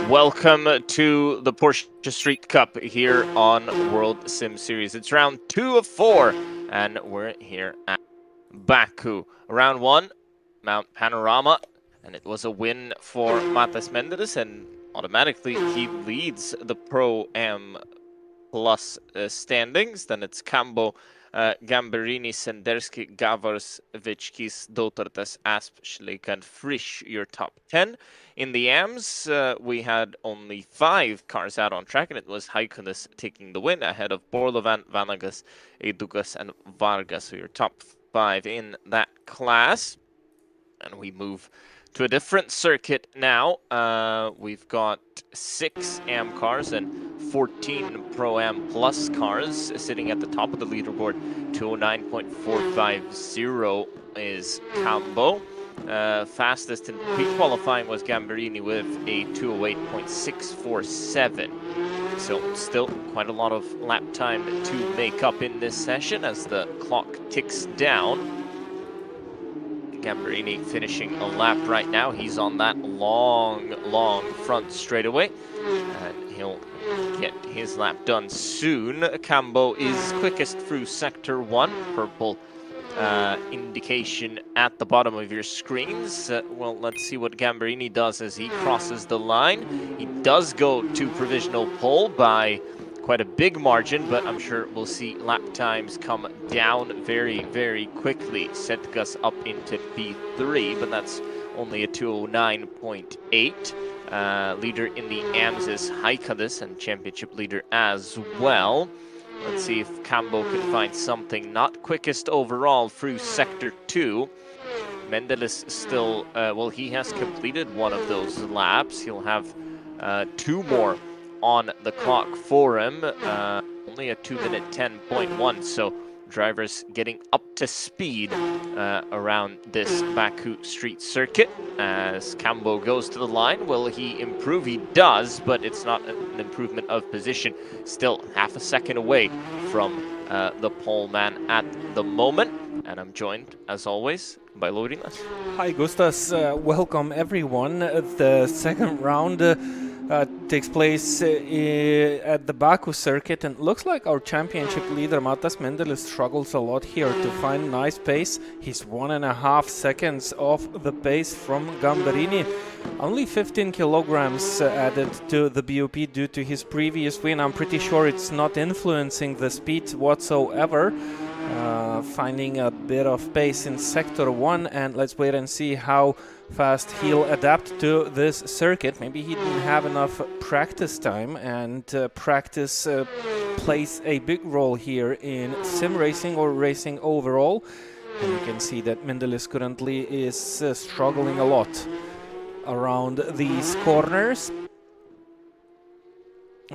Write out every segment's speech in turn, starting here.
Welcome to the Porsche Street Cup here on WorldSimSeries. It's round 2 of 4, and we're here at Baku. Round 1, Mount Panorama, and it was a win for Matas Menderes, and automatically he leads the Pro-Am Plus standings. Then it's Cambo, Gamberini, Senderski, Gavars, Vichkis, Dotartes, Asp, Schleika, and Frisch, your top 10. In the AMs, we had only 5 cars out on track, and it was Haikunis taking the win ahead of Borlovan, Vanagas, Edugas, and Vargas, so your top 5 in that class. And we move to a different circuit now. We've got 6 AM cars and 14 Pro-Am Plus cars sitting at the top of the leaderboard. 209.450 is Cambo. Fastest in pre-qualifying was Gamberini with a 208.647. So still quite a lot of lap time to make up in this session as the clock ticks down. Gamberini finishing a lap right now. He's on that long front straightaway, and he'll get his lap done soon. Cambo is quickest through Sector 1, purple indication at the bottom of your screens. Well, let's see what Gamberini does as he crosses the line. He does go to provisional pole by quite a big margin, but I'm sure we'll see lap times come down very quickly. Setgas up into P3, but that's only a 209.8. Leader in the AMS is Haikadis, and championship leader as well. Let's see if Cambo can find something. Not quickest overall through Sector 2. Mendeles still, well, he has completed one of those laps. He'll have 2 more on the clock for him. Only a 2-minute 10.1, so drivers getting up to speed around this Baku street circuit. As Cambo goes to the line, will he improve? He does, but it's not an improvement of position. Still half a second away from the pole man at the moment. And I'm joined, as always, by Lorinas. Hi Gustas, welcome everyone. The second round takes place at the Baku circuit, and looks like our championship leader Matas Mendeles struggles a lot here to find nice pace. He's 1.5 seconds off the pace from Gamberini. Only 15 kilograms added to the BOP due to his previous win. I'm pretty sure it's not influencing the speed whatsoever. Finding a bit of pace in Sector 1, and let's wait and see how fast he'll adapt to this circuit. Maybe he didn't have enough practice time, and practice plays a big role here in sim racing or racing overall. And you can see that Mendeles currently is struggling a lot around these corners.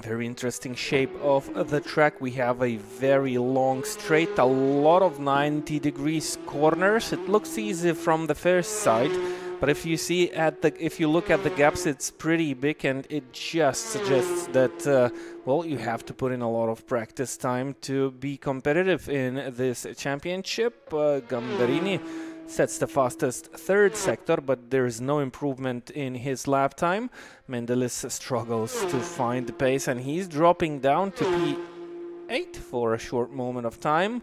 Very interesting shape of the track. We have a very long straight, a lot of 90 degrees corners. It looks easy from the first side, but if you look at the gaps, it's pretty big, and it just suggests that well, you have to put in a lot of practice time to be competitive in this championship. Gamberini sets the fastest third sector, but there is no improvement in his lap time. Mendeles struggles to find the pace, and he's dropping down to P8 for a short moment of time.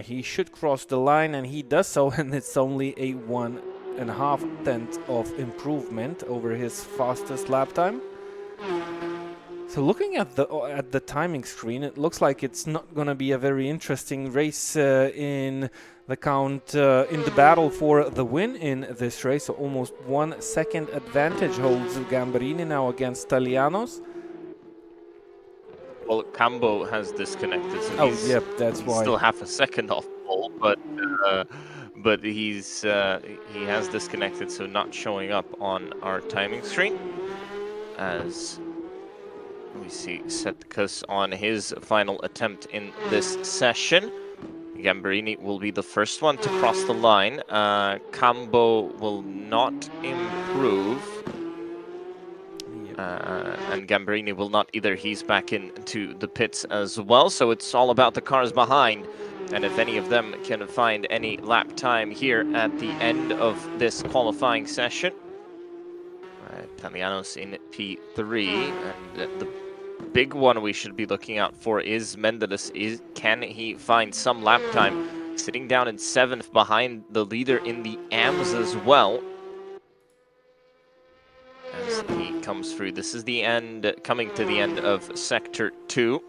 He should cross the line, and he does so, and it's only a 1.5 tenth of improvement over his fastest lap time. So looking at the timing screen, it looks like it's not going to be a very interesting race in the count, in the battle for the win in this race. So almost 1 second advantage holds Gamberini now against Talianos. Well, Cambo has disconnected, so that's why. Still half a second off pole, but he has disconnected, so not showing up on our timing screen. As we see Setkas on his final attempt in this session. Gamberini will be the first one to cross the line. Cambo will not improve. And Gamberini will not either. He's back into the pits as well. So it's all about the cars behind. And if any of them can find any lap time here at the end of this qualifying session. Italianos in P3, and the big one we should be looking out for is Mendeles. Can he find some lap time? Sitting down in 7th behind the leader in the AMS as well. As he comes through, this is the end, coming to the end of Sector 2.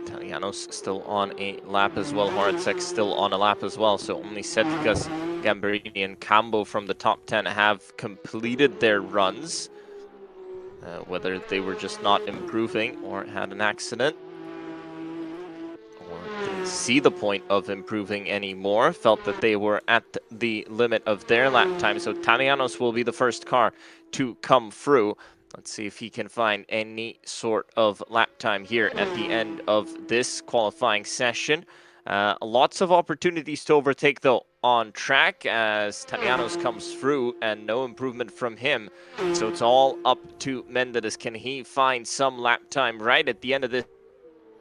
Italianos still on a lap as well. Horacek still on a lap as well. So only Setkas, Gamberini, and Cambo from the top 10 have completed their runs. Whether they were just not improving or had an accident, or didn't see the point of improving anymore, felt that they were at the limit of their lap time. So Italianos will be the first car to come through. Let's see if he can find any sort of lap time here at the end of this qualifying session. Lots of opportunities to overtake, though, on track as Italianos comes through, and no improvement from him. So it's all up to Mendeles. Can he find some lap time right at the end of this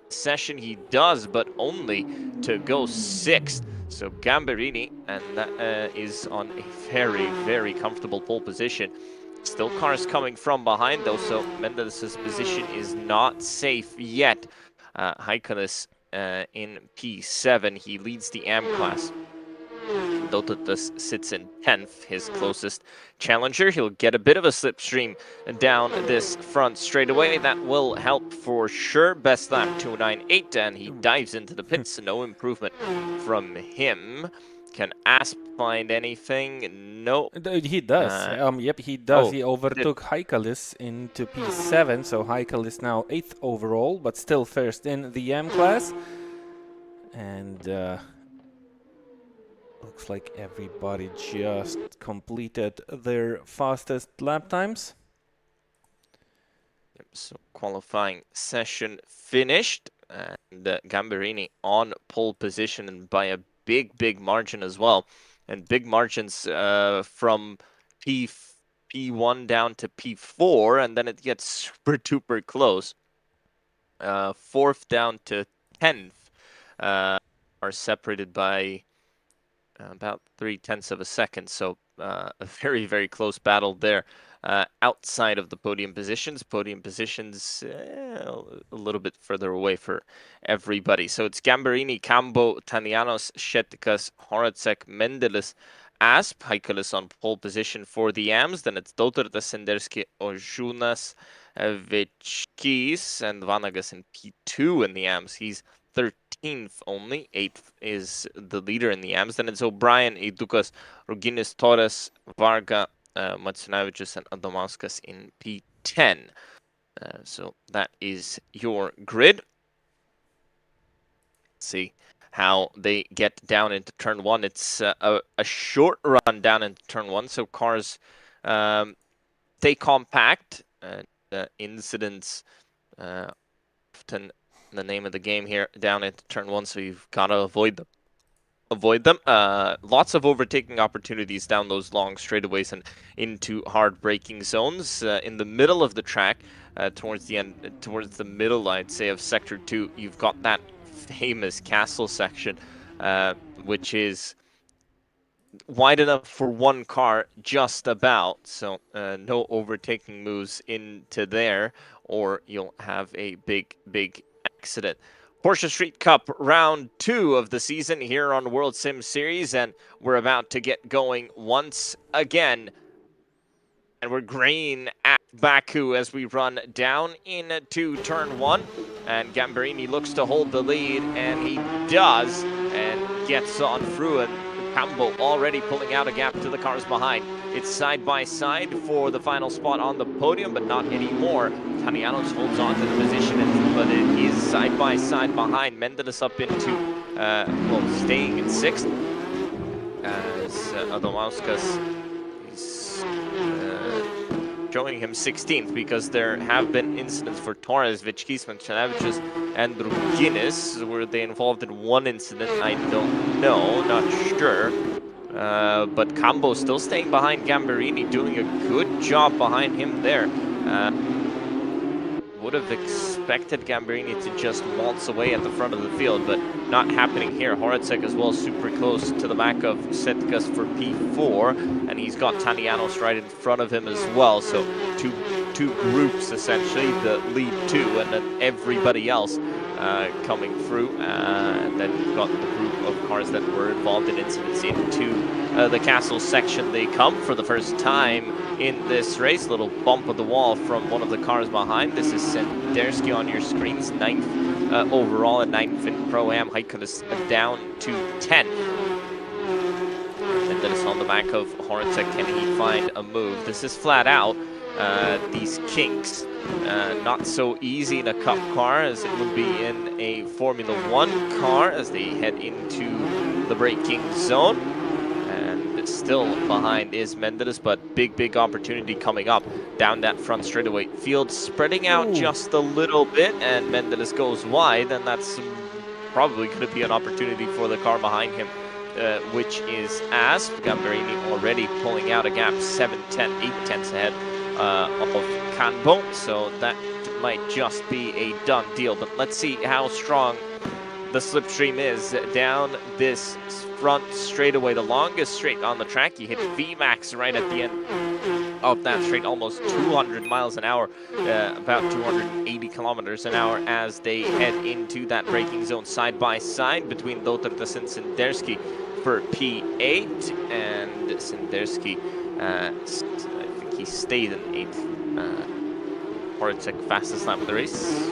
session? He does, but only to go 6th. So Gamberini, and that is on a very, very comfortable pole position. Still cars coming from behind, though, so Mendeles' position is not safe yet. Haikalis in P7, he leads the AM class. Dotatus sits in 10th, his closest challenger. He'll get a bit of a slipstream down this front straightaway. That will help for sure. Best lap 298, and he dives into the pits. No improvement from him. Can Asp find anything? No. He does. Yep, he does. Oh, he overtook Haikalis into P7, so Haikalis now 8th overall, but still first in the M class. And looks like everybody just completed their fastest lap times. Yep, so qualifying session finished, and Gamberini on pole position, and by a big margin as well, and big margins from P1 down to P4, and then it gets super duper close. 4th down to 10th are separated by about 0.3 of a second, so a very close battle there. Outside of the podium positions a little bit further away for everybody. So it's Gamberini, Cambo, Italianos, Shetkas, Horacek, Mendeles, Asp, Haikalis on pole position for the AMS. Then it's Dotarta, Sendersky, Ojunas, Vichkis, and Vanagas in P2 in the AMS. He's 13th only. 8th is the leader in the AMS. Then it's O'Brien, Edukas, Roginis, Torres, Varga, Matsunavicius, and Adamaskas in P10. So that is your grid. Let's see how they get down into turn 1. It's a short run down into turn 1, so cars stay compact. Incidents often the name of the game here down into turn 1, so you've got to avoid them. Lots of overtaking opportunities down those long straightaways and into hard braking zones. In the middle of the track, towards the middle, I'd say, of Sector 2, you've got that famous castle section, which is wide enough for one car, just about. So no overtaking moves into there, or you'll have a big accident. Porsche Street Cup round 2 of the season here on WorldSimSeries, and we're about to get going once again. And we're green at Baku as we run down into turn 1. And Gamberini looks to hold the lead, and he does, and gets on through it. Cambo already pulling out a gap to the cars behind. It's side by side for the final spot on the podium, but not anymore. Italianos holds on to the position, but it is side by side behind. Mendeles up into, staying in 6th. As Adamaskas is showing him 16th, because there have been incidents for Torres, Vichkis, Matsunavicius, and Ruginis. Were they involved in one incident? I don't know, not sure. But Cambo still staying behind Gamberini, doing a good job behind him there. Would have expected expected Gamberini to just waltz away at the front of the field, but not happening here. Horacek as well, super close to the back of Setkas for P4, and he's got Tanianos right in front of him as well. So two groups essentially, the lead two, and then everybody else coming through. And then we've got the group of cars that were involved in incidents into the castle section. They come for the first time in this race. Little bump of the wall from one of the cars behind. This is Sendersky on your screens, 9th overall and 9th in Pro-Am. Haikulis down to 10th. And then it's on the back of Horacek. Can he find a move? This is flat out. These kinks, not so easy in a Cup car as it would be in a Formula 1 car as they head into the braking zone. And still behind is Mendeles, but big opportunity coming up down that front straightaway. Field spreading out just a little bit, and Mendeles goes wide, and that's probably going to be an opportunity for the car behind him, which is Asp. Gamberini already pulling out a gap, 7-10, 8 tenths ahead of Kanbo, so that might just be a done deal. But let's see how strong the slipstream is down this front straightaway, the longest straight on the track. He hit VMAX right at the end of that straight, almost 200 miles an hour, about 280 kilometers an hour as they head into that braking zone side by side between Dotartas and Sendersky for P8, and Sendersky, I think he stayed in 8th. Horacek fastest lap of the race,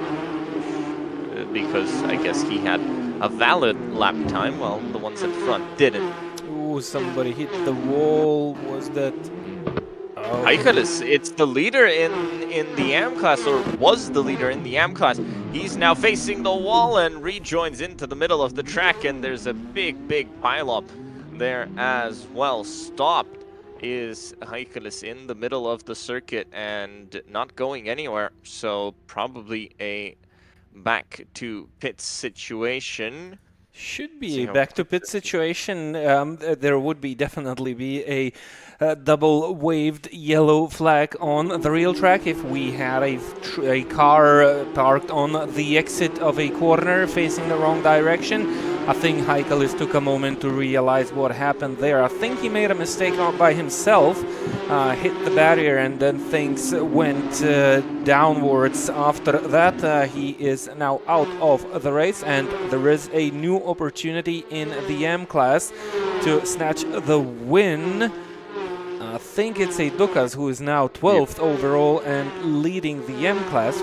because I guess he had a valid lap time, while the ones in front didn't. Ooh, somebody hit the wall. Was that? Oh. Haikulis, it's the leader in the AM class, or was the leader in the AM class. He's now facing the wall and rejoins into the middle of the track, and there's a big pileup there as well. Stopped is Haikulis in the middle of the circuit and not going anywhere, so probably a back to pit situation. Should be a back to pit situation. There would definitely be a double waved yellow flag on the real track if we had a car parked on the exit of a corner facing the wrong direction. I think Haikulis took a moment to realize what happened there. I think he made a mistake by himself, hit the barrier, and then things went downwards after that. He is now out of the race, and there is a new opportunity in the M class to snatch the win. I think it's a Dukas who is now 12th overall and leading the M class.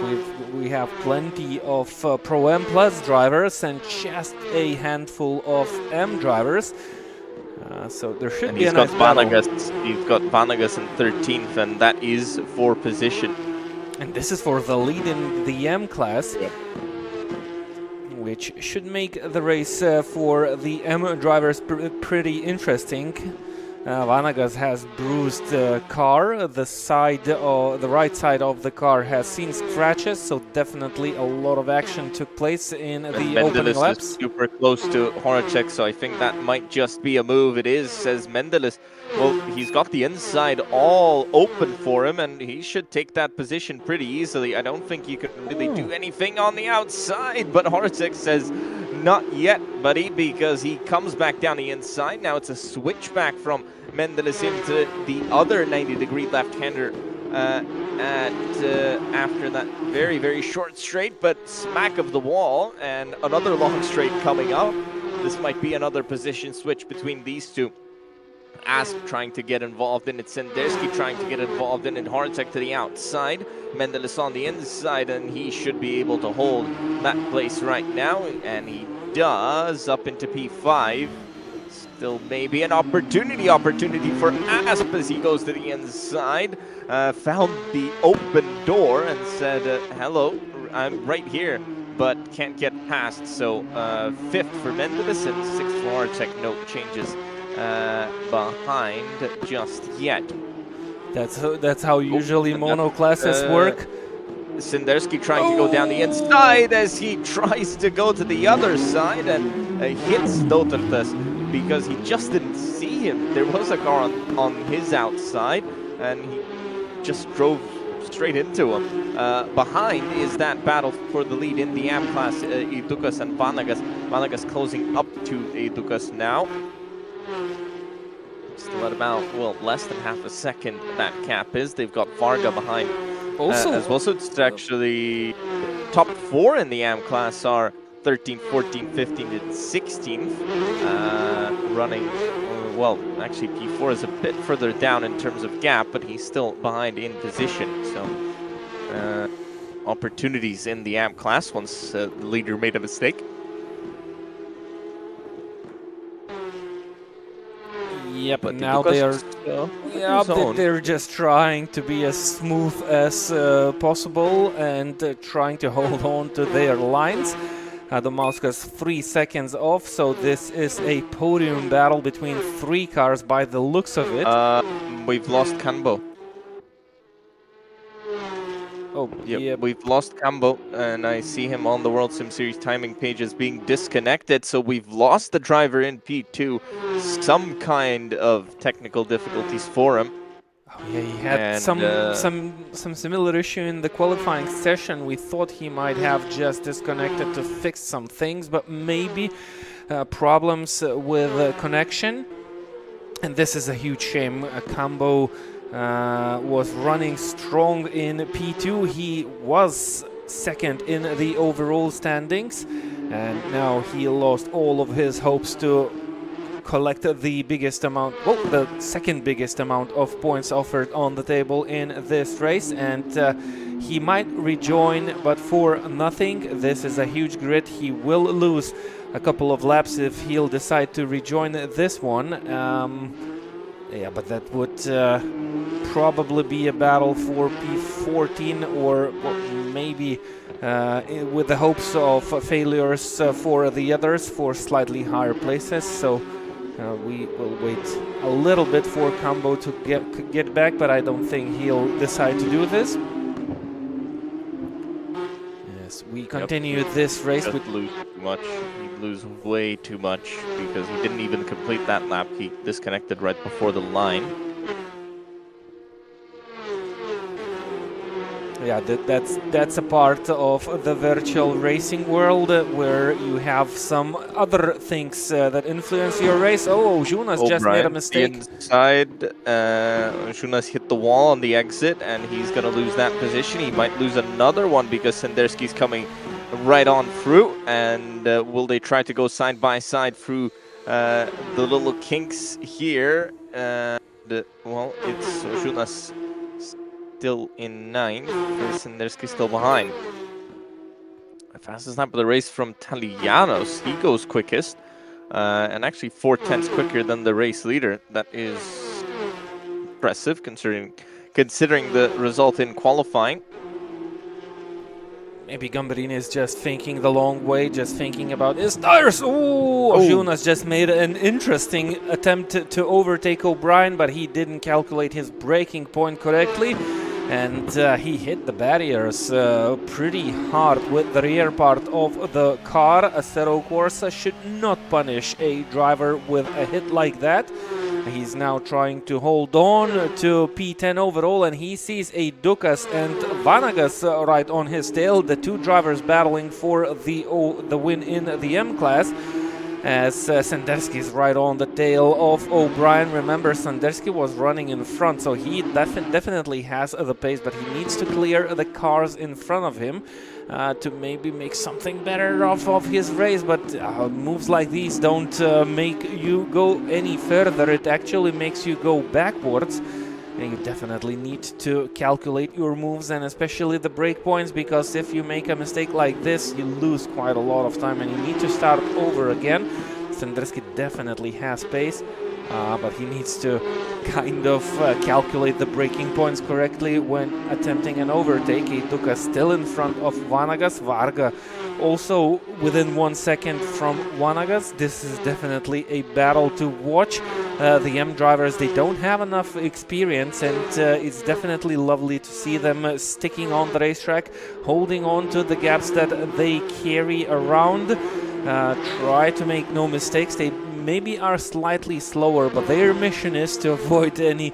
We have plenty of Pro M Plus drivers and just a handful of M drivers. So there should be a nice battle. He's got Vanagas in 13th, and that is for position. And this is for the lead in the M class, which should make the race for the M drivers pretty interesting. Vanagas has bruised car. The right side of the car has seen scratches, so definitely a lot of action took place in the opening laps. Is super close to Horacek, so I think that might just be a move. It is, says Mendeles. Well, he's got the inside all open for him, and he should take that position pretty easily. I don't think you can really do anything on the outside, but Horacek says, not yet, buddy, because he comes back down the inside. Now it's a switchback from Mendeles into the other 90-degree left-hander after that very short straight, but smack of the wall, and another long straight coming up. This might be another position switch between these two. Asp trying to get involved in it, Sendersky trying to get involved in it, Horacek to the outside, Mendeles on the inside, and he should be able to hold that place right now, and he does, up into P5. Still maybe an opportunity for Asp as he goes to the inside. Found the open door and said, hello, I'm right here, but can't get past. So 5th for Mendeles and 6th for Horacek. No changes behind just yet. That's how usually mono classes work. Sendersky trying to go down the inside as he tries to go to the other side and hits Dotartas because he just didn't see him. There was a car on his outside and he just drove straight into him. Behind is that battle for the lead in the AM class, Edukas and Vanagas. Vanagas closing up to Edukas now. Still at about, well, less than half a second that cap is. They've got Varga behind Also, as well. So it's actually top 4 in the AM class are 13th, 14th, 15th, and 16th. Running, well, actually P4 is a bit further down in terms of gap, but he's still behind in position. So opportunities in the AM class once the leader made a mistake. Yep, But now they're just trying to be as smooth as possible and trying to hold on to their lines. Domauskas 3 seconds off, so this is a podium battle between 3 cars by the looks of it. We've lost Kanbo. Oh, yep, we've lost Kambo, and I see him on the WorldSimSeries timing page as being disconnected. So we've lost the driver in P2. Some kind of technical difficulties for him. Oh, yeah, he had some similar issue in the qualifying session. We thought he might have just disconnected to fix some things, but maybe problems with connection. And this is a huge shame. Kambo was running strong in P2. He was second in the overall standings, and now he lost all of his hopes to collect the biggest amount, well, the second biggest amount of points offered on the table in this race, and he might rejoin, but for nothing. This is a huge grid. He will lose a couple of laps if he'll decide to rejoin this one. Yeah, but that would probably be a battle for P14, or well, maybe with the hopes of failures for the others for slightly higher places. So we will wait a little bit for Kambo to get back, but I don't think he'll decide to do this. Yes, we continue this race with lose too much. He'd lose way too much because he didn't even complete that lap. He disconnected right before the line. Yeah, that's a part of the virtual racing world where you have some other things that influence your race. Oh, Jonas just made a mistake. Inside, Jonas hit the wall on the exit, and he's going to lose that position. He might lose another one because Senderski's coming right on through. And will they try to go side by side through the little kinks here? Well, it's Jonas still in 9th, Senderski still behind. The fastest lap of the race from Talianos, he goes quickest, and actually 4/10 quicker than the race leader. That is impressive considering the result in qualifying. Maybe Gamberini is just thinking the long way, just thinking about his tires. Oh, Jonas just made an interesting attempt to overtake O'Brien, but he didn't calculate his braking point correctly. And he hit the barriers pretty hard with the rear part of the car. Assetto Corsa should not punish a driver with a hit like that. He's now trying to hold on to P10 overall, and he sees a Dukas and Vanagas right on his tail. The two drivers battling for the win in the M class. As Senderski is right on the tail of O'Brien. Remember, Senderski was running in front, so he definitely has the pace, but he needs to clear the cars in front of him to maybe make something better off of his race. But moves like these don't make you go any further. It actually makes you go backwards. And you definitely need to calculate your moves, and especially the break points, because if you make a mistake like this, you lose quite a lot of time and you need to start over again. Senderski definitely has pace, but he needs to kind of calculate the braking points correctly when attempting an overtake. Duka still in front of Vanagas. Varga also within 1 second from Vanagas. This is definitely a battle to watch. The M drivers, they don't have enough experience, and it's definitely lovely to see them sticking on the racetrack, holding on to the gaps that they carry around. Try to make no mistakes. They maybe are slightly slower, but their mission is to avoid any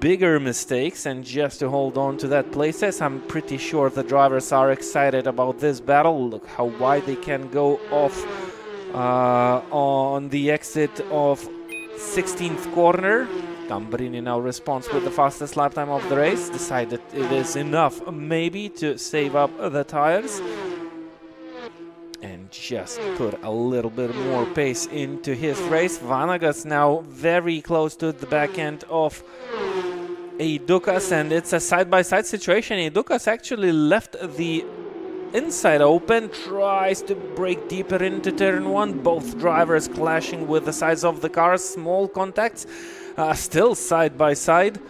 bigger mistakes and just to hold on to that places. I'm pretty sure the drivers are excited about this battle. Look how wide they can go off on the exit of 16th corner. Gambrini now responds with the fastest lap time of the race. Decided it is enough maybe to save up the tires and just put a little bit more pace into his race. Vanagas now very close to the back end of Eidukas, and it's a side-by-side situation. Eidukas actually left the inside open, tries to break deeper into turn one. Both drivers clashing with the sides of the cars, small contacts, still side-by-side.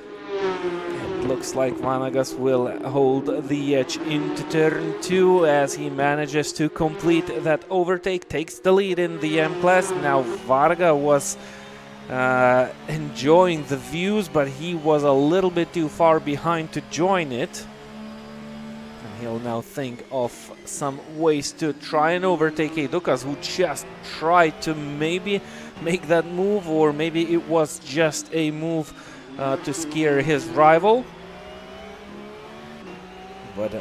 Looks like Vanagas will hold the edge into turn two as he manages to complete that overtake, takes the lead in the M class. Now Varga was enjoying the views, but he was a little bit too far behind to join it. And he'll now think of some ways to try and overtake Eidukas, who just tried to maybe make that move, or maybe it was just a move to scare his rival, but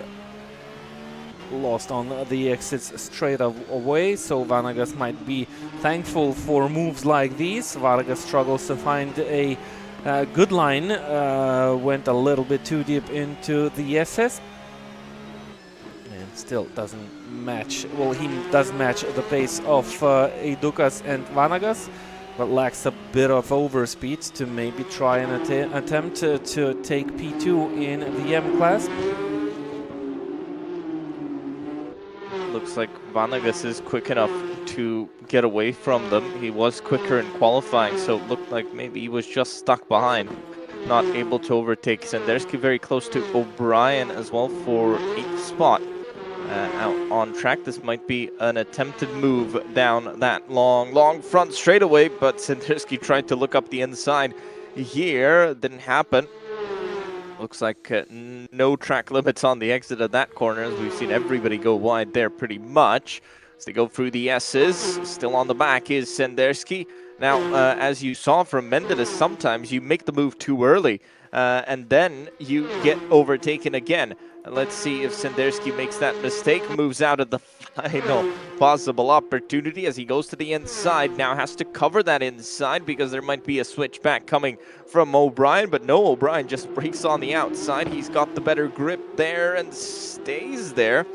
lost on the exits straight away. So Vanagas might be thankful for moves like these. Vargas struggles to find a good line, went a little bit too deep into the SS, and still doesn't match. Well, he does match the pace of Eidukas and Vanagas, but lacks a bit of overspeed to maybe try and attempt to take P2 in the M class. Looks like Vanagas is quick enough to get away from them. He was quicker in qualifying, so it looked like maybe he was just stuck behind, not able to overtake Sendersky. Very close to O'Brien as well for 8th spot. Out on track, this might be an attempted move down that long front straightaway, but Sendersky tried to look up the inside here. Didn't happen. Looks like no track limits on the exit of that corner, as we've seen everybody go wide there pretty much. As they go through the S's, still on the back is Sendersky. Now, as you saw from Mendeles, sometimes you make the move too early, and then you get overtaken again. Let's see if Sendersky makes that mistake, moves out of the final possible opportunity as he goes to the inside. Now has to cover that inside because there might be a switchback coming from O'Brien, but no, O'Brien just breaks on the outside. He's got the better grip there and stays there.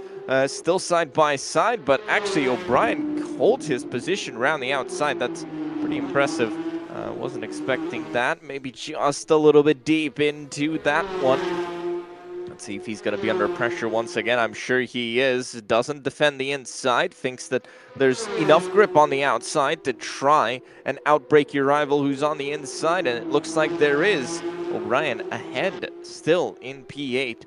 Still side by side, but actually O'Brien holds his position around the outside. That's pretty impressive. Wasn't expecting that. Maybe just a little bit deep into that one. Let's see if he's going to be under pressure once again. I'm sure he is. Doesn't defend the inside. Thinks that there's enough grip on the outside to try and outbrake your rival who's on the inside. And it looks like there is. O'Brien ahead still in P8.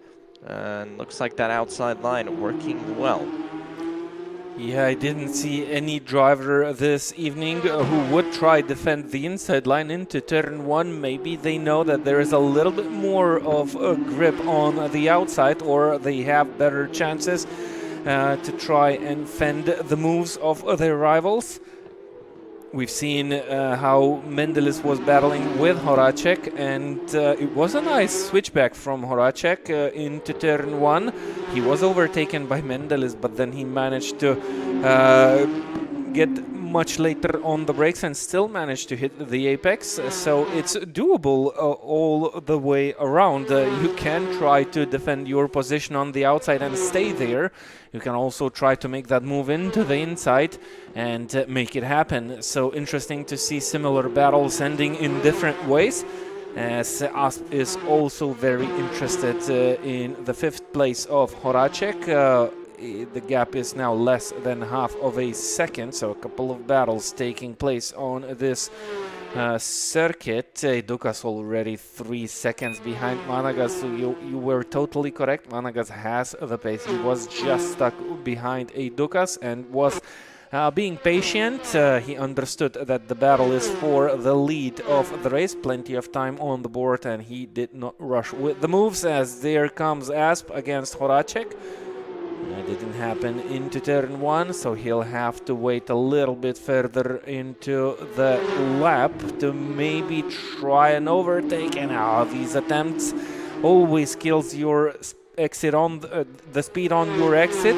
And looks like that outside line working well. Yeah, I didn't see any driver this evening who would try defend the inside line into turn one. Maybe they know that there is a little bit more of a grip on the outside, or they have better chances to try and fend the moves of their rivals. We've seen how Mendeles was battling with Horacek, and it was a nice switchback from Horacek into turn one. He was overtaken by Mendeles, but then he managed to get much later on the brakes and still managed to hit the apex. So it's doable all the way around. You can try to defend your position on the outside and stay there. You can also try to make that move into the inside and make it happen. So interesting to see similar battles ending in different ways, as Asp is also very interested in the 5th place of Horacek. The gap is now less than half of a second, so a couple of battles taking place on this circuit. Eidukas already 3 seconds behind Vanagas, so you were totally correct. Vanagas has the pace. He was just stuck behind Eidukas and was being patient. He understood that the battle is for the lead of the race. Plenty of time on the board, and he did not rush with the moves, as there comes Asp against Horacek. That didn't happen into turn 1, so he'll have to wait a little bit further into the lap to maybe try an overtake. And these attempts always kills your exit on the speed on your exit.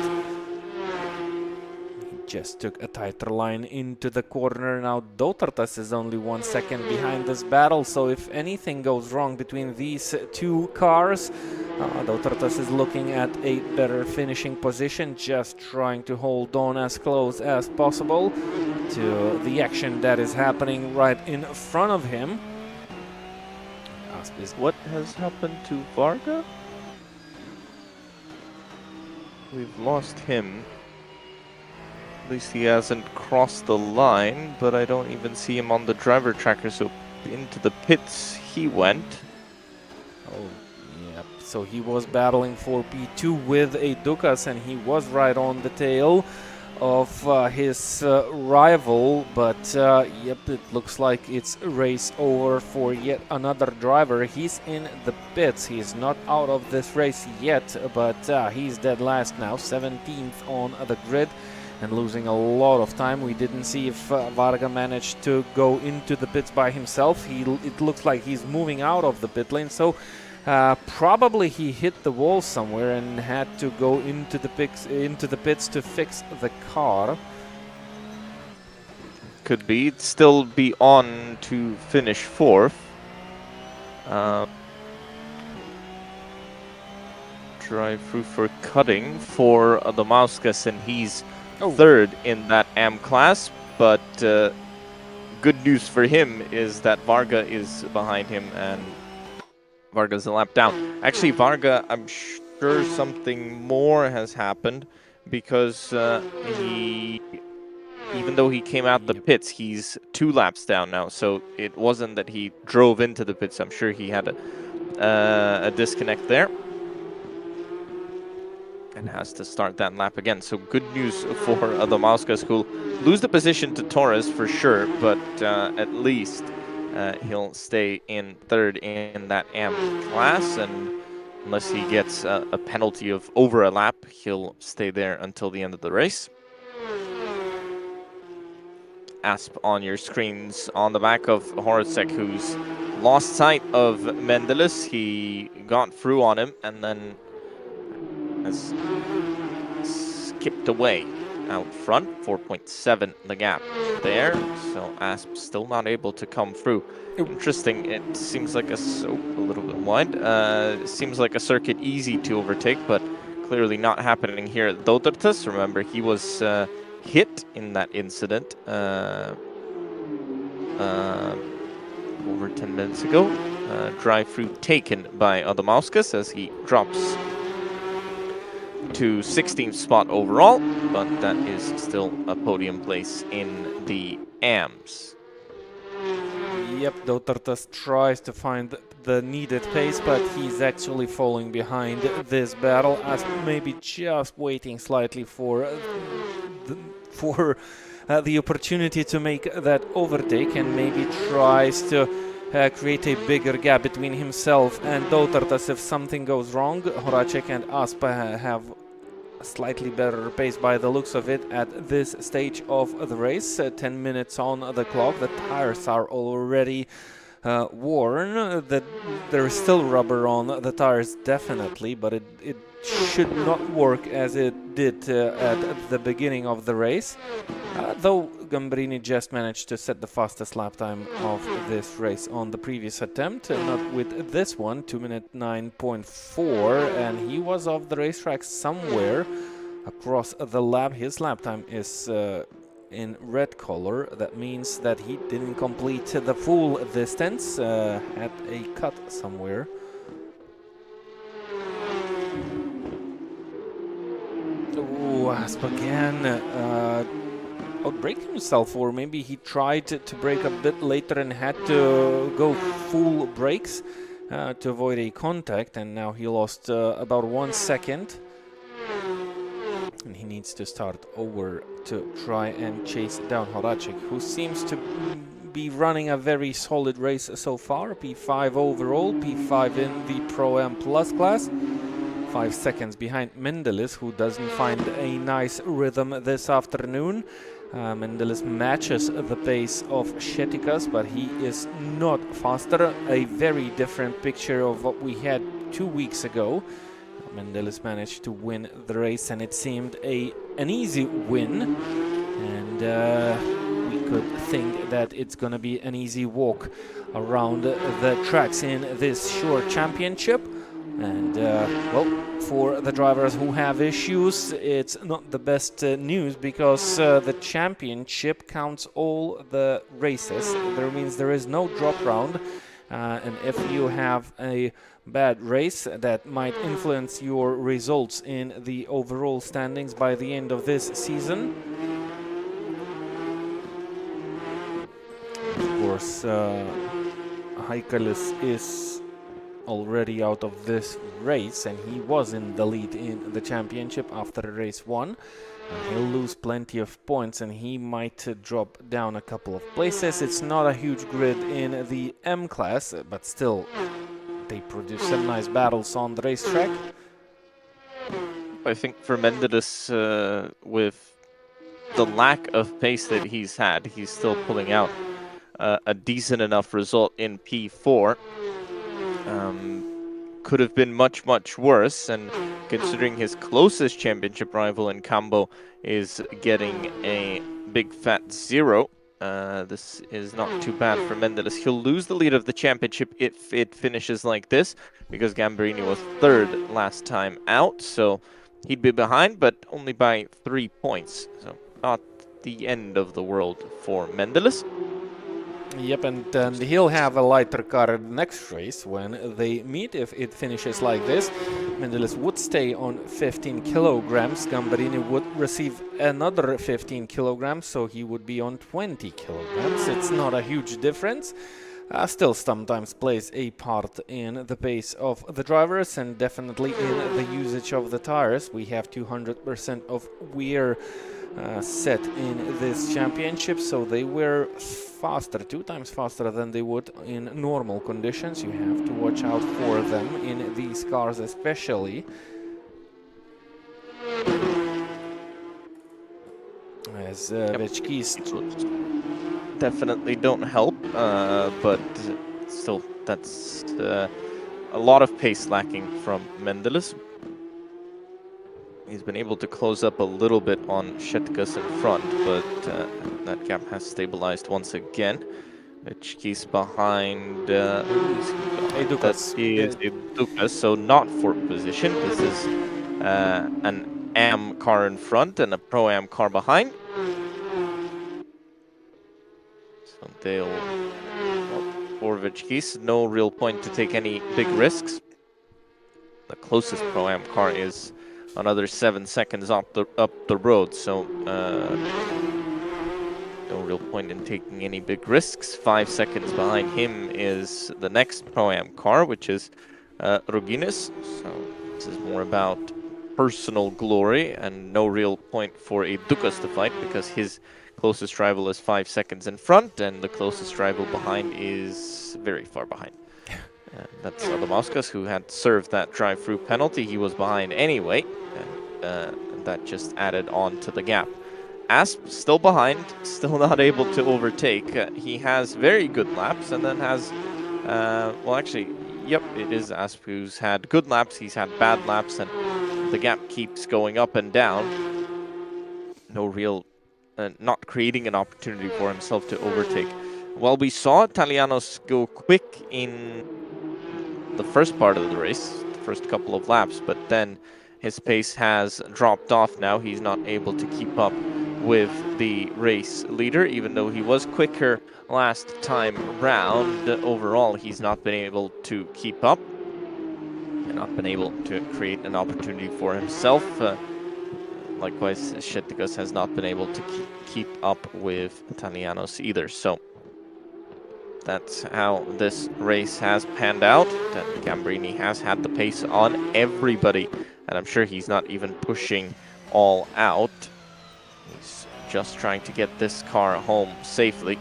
Just took a tighter line into the corner. Now Dotartas is only 1 second behind this battle, so if anything goes wrong between these two cars, Dotartas is looking at a better finishing position, just trying to hold on as close as possible to the action that is happening right in front of him. What has happened to Varga? We've lost him. At least he hasn't crossed the line, but I don't even see him on the driver tracker, so into the pits he went. Oh, yeah. So he was battling for P2 with a Ducas, and he was right on the tail of his rival, but yep, it looks like it's a race over for yet another driver. He's in the pits. He's not out of this race yet, but he's dead last now, 17th on the grid, and losing a lot of time. We didn't see if Varga managed to go into the pits by himself. It looks like he's moving out of the pit lane, so probably he hit the wall somewhere and had to go into the pits to fix the car. Could be. It'd still be on to finish 4th. Drive through for cutting for the Mauskas, and he's 3rd in that AM class, but good news for him is that Varga is behind him, and Varga's a lap down. Actually, Varga, I'm sure something more has happened, because even though he came out the pits, he's 2 laps down now, so it wasn't that he drove into the pits. I'm sure he had a disconnect there and has to start that lap again. So good news for the Mauskas, who'll lose the position to Torres for sure, but at least he'll stay in 3rd in that AM class, and unless he gets a penalty of over a lap, he'll stay there until the end of the race. Asp on your screens on the back of Horacek, who's lost sight of Mendeles. He got through on him and then has skipped away out front. 4.7 the gap there, so Asp still not able to come through. Interesting, it seems like a little bit wide. Seems like a circuit easy to overtake, but clearly not happening here at Dotartas. Remember, he was hit in that incident over 10 minutes ago. Drive-through taken by Adamauskas as he drops to 16th spot overall, but that is still a podium place in the AMs. Yep, Dotartas tries to find the needed pace, but he's actually falling behind this battle, as maybe just waiting slightly for the opportunity to make that overtake, and maybe tries to create a bigger gap between himself and Dotartas if something goes wrong. Horacek and Aspa have a slightly better pace by the looks of it at this stage of the race. 10 minutes on the clock. The tires are already worn. There is still rubber on the tires, definitely, but it should not work as it did at the beginning of the race. Though Gambrini just managed to set the fastest lap time of this race on the previous attempt, not with this one, 2 minute 9.4, and he was off the racetrack somewhere across the lap. His lap time is in red color. That means that he didn't complete the full distance, at a cut somewhere. Oh, Asp again outbrake himself, or maybe he tried to brake a bit later and had to go full brakes to avoid a contact, and now he lost about 1 second. And he needs to start over to try and chase down Horacek, who seems to be running a very solid race so far. P5 overall, P5 in the Pro-Am Plus class. 5 seconds behind Mendelis, who doesn't find a nice rhythm this afternoon. Mendelis matches the pace of Šetikas, but he is not faster. A very different picture of what we had 2 weeks ago. Mendelis managed to win the race, and it seemed an easy win. And we could think that it's going to be an easy walk around the tracks in this short championship. And well, for the drivers who have issues, it's not the best news, because the championship counts all the races. That means there is no drop round, and if you have a bad race, that might influence your results in the overall standings by the end of this season. Of course, Haikalis is already out of this race, and he was in the lead in the championship after race 1. He'll lose plenty of points, and he might drop down a couple of places. It's not a huge grid in the M class, but still they produce some nice battles on the racetrack. I think for Mendelis, with the lack of pace that he's had, he's still pulling out a decent enough result in P4. Could have been much, much worse, and considering his closest championship rival in Cambo is getting a big fat 0, this is not too bad for Mendelis. He'll lose the lead of the championship if it finishes like this, because Gamberini was 3rd last time out, so he'd be behind, but only by 3 points, so not the end of the world for Mendelis. Yep, and he'll have a lighter car in the next race when they meet. If it finishes like this, Mendelis would stay on 15 kilograms. Gamberini would receive another 15 kilograms, so he would be on 20 kilograms. It's not a huge difference. Still sometimes plays a part in the pace of the drivers, and definitely in the usage of the tires. We have 200% of wear set in this championship, so they were faster, 2 times faster than they would in normal conditions. You have to watch out for them in these cars especially. As Vechkis definitely don't help, but still, that's a lot of pace lacking from Mendelis. He's been able to close up a little bit on Šetikas in front, but that gap has stabilized once again. Vechkis behind Edukas. Edukas, so not 4th position. This is an AM car in front and a Pro-Am car behind. So they'll, well, for Vechkis, no real point to take any big risks. The closest Pro-Am car is another 7 seconds up the road, so no real point in taking any big risks. 5 seconds behind him is the next Pro-Am car, which is Ruginis. So this is more about personal glory and no real point for a Dukas to fight, because his closest rival is 5 seconds in front, and the closest rival behind is very far behind. That's Adamauskas, who had served that drive-through penalty. He was behind anyway, and that just added on to the gap. Asp still behind, still not able to overtake. He has very good laps, and then has, well, actually, yep, it is Asp who's had good laps. He's had bad laps, and the gap keeps going up and down. No real, not creating an opportunity for himself to overtake. Well, we saw Italianos go quick in the first part of the race, the first couple of laps, but then his pace has dropped off now. He's not able to keep up with the race leader, even though he was quicker last time round. Overall, he's not been able to keep up and not been able to create an opportunity for himself. Likewise, Šetikas has not been able to keep up with Italianos either. So that's how this race has panned out. Gamberini has had the pace on everybody, and I'm sure he's not even pushing all out. He's just trying to get this car home safely.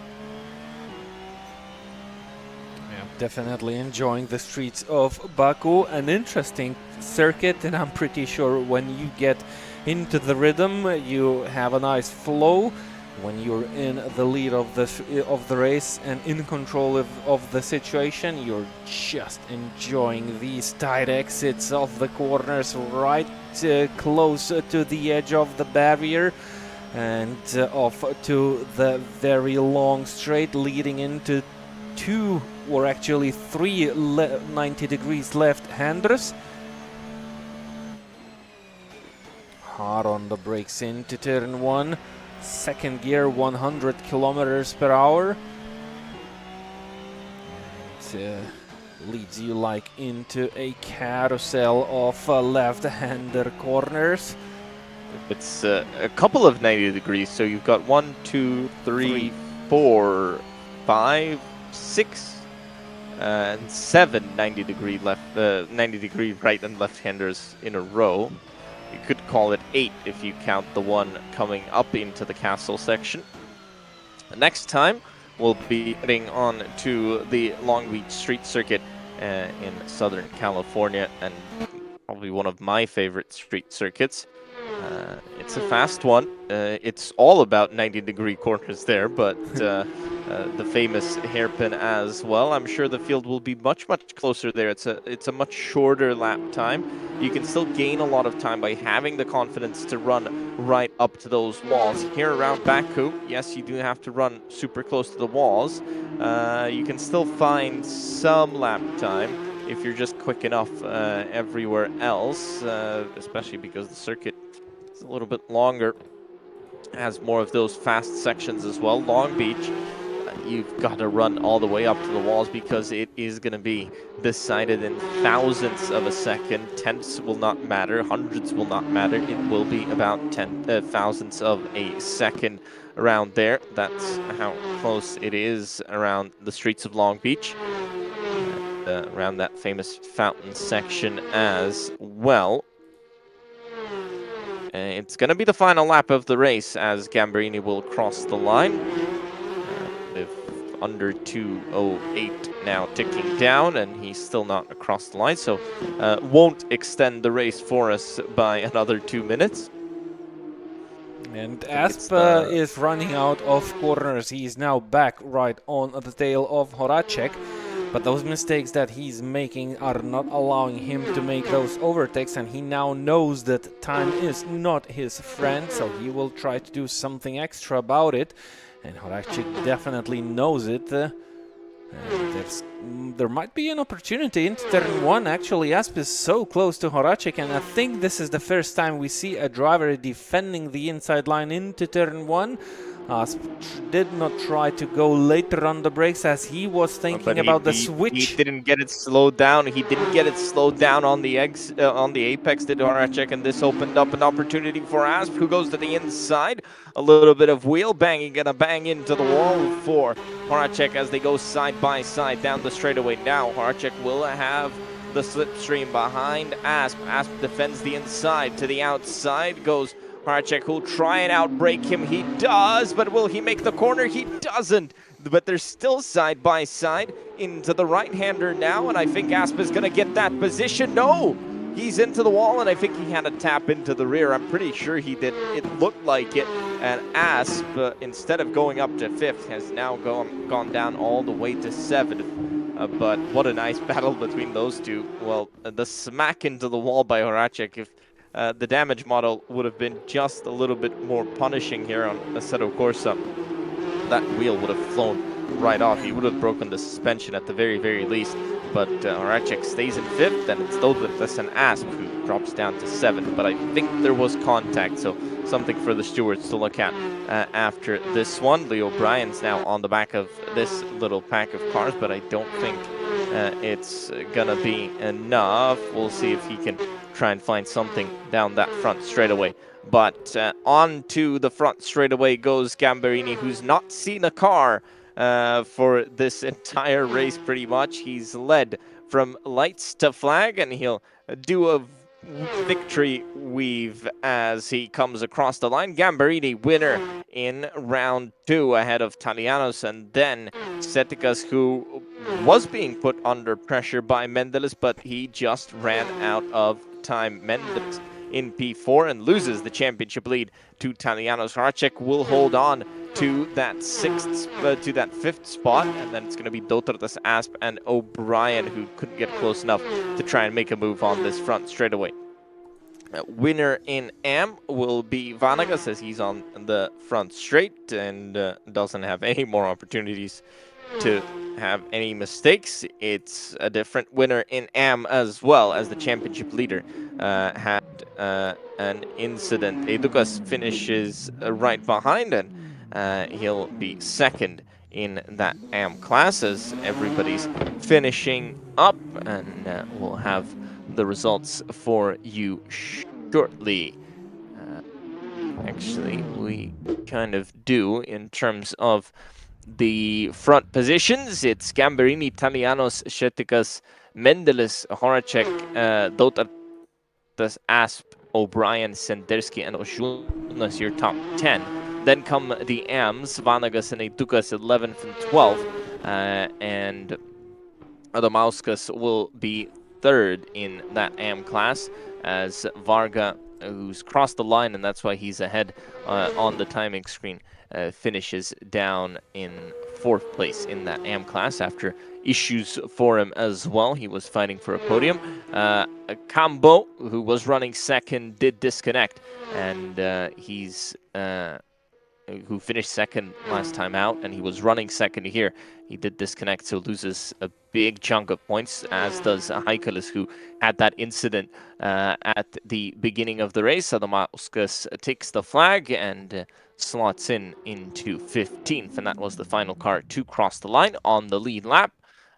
Definitely enjoying the streets of Baku, an interesting circuit, and I'm pretty sure when you get into the rhythm, you have a nice flow. When you're in the lead of the race and in control of the situation, you're just enjoying these tight exits of the corners right close to the edge of the barrier, and off to the very long straight leading into two, or actually three 90 degrees left-handers. Hard on the brakes into turn one. Second gear, 100 kilometers per hour. It leads you like into a carousel of left-hander corners. It's a couple of 90 degrees, so you've got 1, 2, 3, 4, 5, 6, and 7 90 degree left, 90 degree right and left-handers in a row. You could call it 8 if you count the one coming up into the castle section. Next time, we'll be heading on to the Long Beach Street Circuit in Southern California, and probably one of my favorite street circuits. It's a fast one. It's all about 90-degree corners there, but the famous hairpin as well. I'm sure the field will be much closer there. It's a much shorter lap time. You can still gain a lot of time by having the confidence to run right up to those walls. Here around Baku, yes, you do have to run super close to the walls. You can still find some lap time if you're just quick enough everywhere else, especially because the circuit is a little bit longer, has more of those fast sections as well. Long Beach, you've got to run all the way up to the walls because it is going to be decided in thousandths of a second. Tenths will not matter, hundreds will not matter. It will be about thousandths of a second around there. That's how close it is around the streets of Long Beach. Around that famous fountain section as well. It's going to be the final lap of the race as Gambarini will cross the line. With under 2:08 now ticking down, and he's still not across the line, so won't extend the race for us by another 2 minutes. And Asp is running out of corners. He's now back right on the tail of Horacek. But those mistakes that he's making are not allowing him to make those overtakes, and he now knows that time is not his friend, so he will try to do something extra about it. And Horacek definitely knows it. There might be an opportunity into turn one. Actually, Asp is so close to Horacek, and I think this is the first time we see a driver defending the inside line into turn one. Asp did not try to go later on the brakes as he was thinking about the switch. He didn't get it slowed down. He didn't get it slowed down on the apex, did Horacek, and this opened up an opportunity for Asp, who goes to the inside. A little bit of wheel banging, gonna bang into the wall for Horacek as they go side by side down the straightaway. Now Horacek will have the slipstream behind Asp. Asp defends the inside. To the outside goes Horacek, who'll try and outbrake him. He does, but will he make the corner? He doesn't. But they're still side by side into the right-hander now, and I think Asp is going to get that position. No! He's into the wall, and I think he had a tap into the rear. I'm pretty sure he did. It looked like it. And Asp, instead of going up to 5th, has now gone down all the way to 7th. But what a nice battle between those two. Well, the smack into the wall by Horacek, if the damage model would have been just a little bit more punishing here on Assetto Corsa, that wheel would have flown right off. He would have broken the suspension at the very least. But Horacek stays in 5th, and it's Dodlifless and Asp who drops down to 7th. But I think there was contact, so something for the stewards to look at after this one. Leo Bryan's now on the back of this little pack of cars, but I don't think it's gonna be enough. We'll see if he can try and find something down that front straightaway. But on to the front straightaway goes Gambarini, who's not seen a car for this entire race pretty much. He's led from lights to flag, and he'll do a victory weave as he comes across the line. Gambarini winner in round 2 ahead of Talianos, and then Seticas, who was being put under pressure by Mendeles, but he just ran out of time. Mendeles in P4 and loses the championship lead to Talianos. Haracek will hold on to that fifth spot, and then it's going to be Dotartas, Asp, and O'Brien who couldn't get close enough to try and make a move on this front straightaway. Winner in AM will be Vanagas, as he's on the front straight and doesn't have any more opportunities to have any mistakes. It's a different winner in AM as well, as the championship leader had an incident. Edukas finishes right behind, and he'll be second in that AM class as everybody's finishing up, and we'll have the results for you shortly. Actually, we kind of do in terms of the front positions. It's Gambarini, Talianos, Sheticas, Mendeles, Horacek, Dotartas, Asp, O'Brien, Sendersky, and Oshunas, your top 10. Then come the AMs, Vanagas and Edukas, 11th and 12th, and Adamauskas will be third in that AM class, as Varga, who's crossed the line, and that's why he's ahead on the timing screen, finishes down in 4th place in that AM class after issues for him as well. He was fighting for a podium. Cambo, who was running second, did disconnect, and he's who finished second last time out, and he was running second here. He did disconnect, so loses a big chunk of points, as does Haikalis, who had that incident at the beginning of the race. Adamauskas takes the flag and slots into 15th, and that was the final car to cross the line on the lead lap.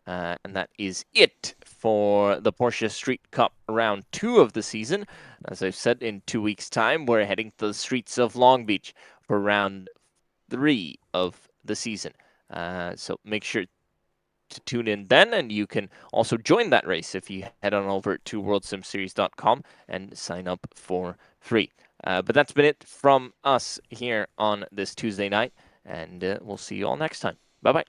And that is it for the Porsche Street Cup round 2 of the season. As I've said, in 2 weeks' time, we're heading to the streets of Long Beach for round 3 of the season. So make sure to tune in then, and you can also join that race if you head on over to WorldSimSeries.com and sign up for free. But that's been it from us here on this Tuesday night, and we'll see you all next time. Bye-bye.